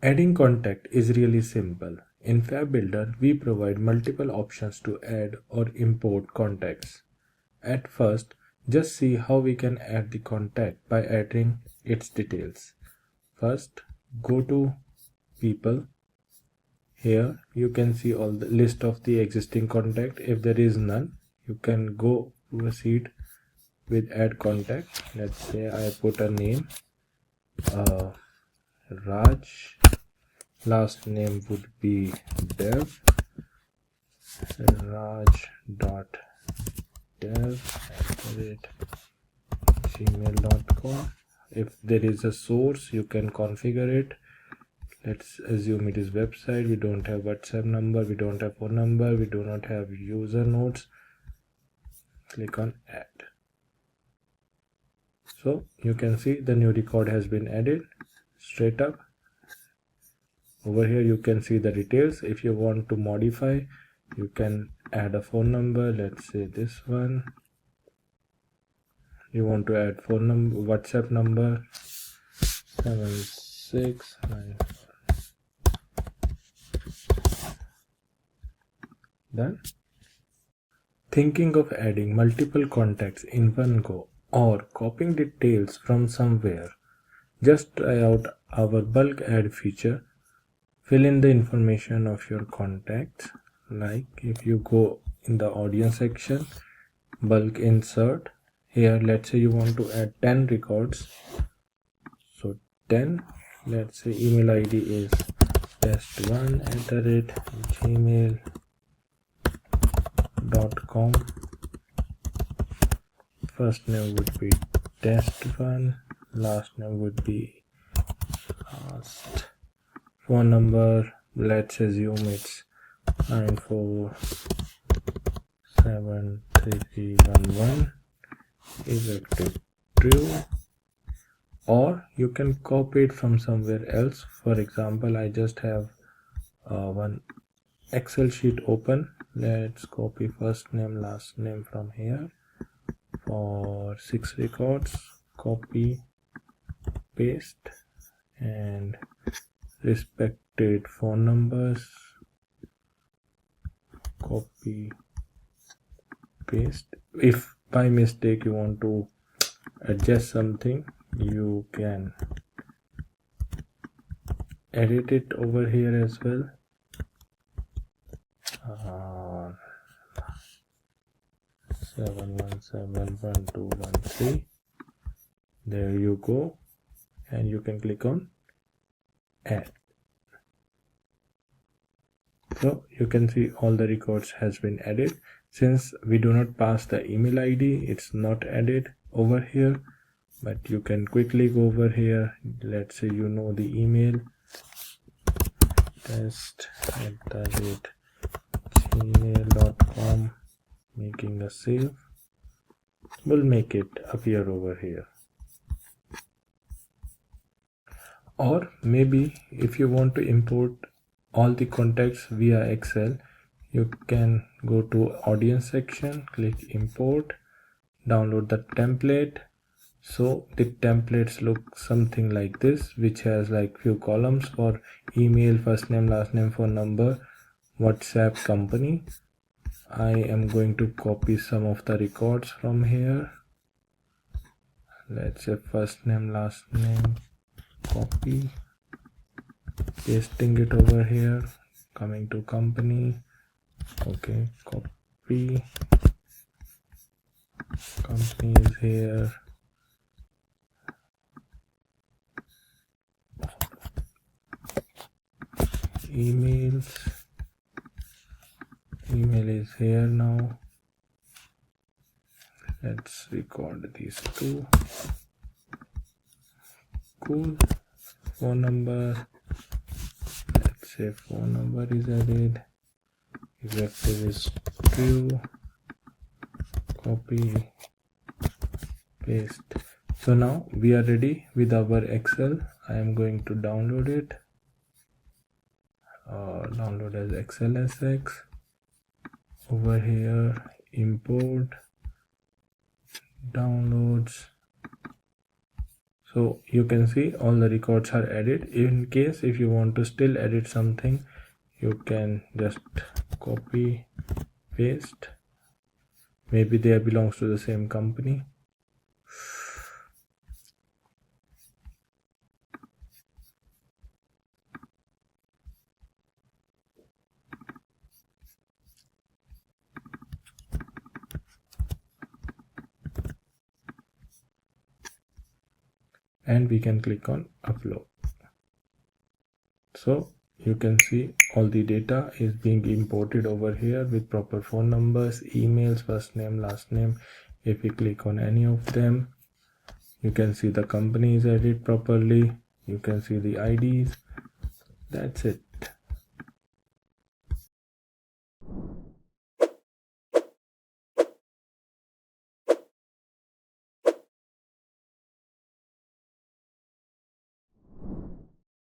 Adding contact is really simple. In FAB Builder, we provide multiple options to add or import contacts. At first, just see how we can add the contact by adding its details. First, go to People. Here you can see all the list of the existing contact. If there is none, you can go proceed with add contact. Let's say I put a name, Raj. Last name would be Dev. Raj.dev@gmail.com. If there is a source, you can configure it. Let's assume it is website. We don't have WhatsApp number, we don't have phone number, we do not have user nodes. Click on add. So you can see the new record has been added straight up. Over here you can see the details. If you want to modify, you can add a phone number. Let's say this one. You want to add phone number, WhatsApp number 769. Done. Thinking of adding multiple contacts in one go or copying details from somewhere? Just try out our bulk add feature. Fill in the information of your contacts. Like if you go in the audience section, bulk insert. Here let's say you want to add 10 records. So 10, let's say email ID is test1@gmail.com. First name would be test1, last name would be last. Phone number, let's assume it's 947311 is active true. Or you can copy it from somewhere else. For example, I just have one Excel sheet open. Let's copy first name, last name from here for 6 records. Copy, paste, and respected phone numbers. Copy, paste. If by mistake you want to adjust something, you can edit it over here as well. 7171213. There you go, and you can click on add. So you can see all the records has been added. Since we do not pass the email ID, it's not added over here, but you can quickly go over here. Let's say you know the email, test@gmail.com, making a save. We'll make it appear over here. Or maybe if you want to import all the contacts via Excel, you can go to audience section, click import, download the template. So the templates look something like this, which has like few columns for email, first name, last name, phone number, WhatsApp, company. I am going to copy some of the records from here. Let's say first name, last name, copy, pasting it over here, coming to company. Okay, copy, company is here, emails, email is here now. Let's record these two. Cool. Phone number, let's say phone number is added, effective is true, copy, paste. So now we are ready with our Excel. I am going to download it, download as XLSX. Over here, import, downloads. So you can see all the records are added. In case if you want to still edit something, you can just copy, paste. Maybe they belongs to the same company. And we can click on upload. So you can see all the data is being imported over here with proper phone numbers, emails, first name, last name. If we click on any of them, you can see the company is added properly. You can see the IDs. That's it.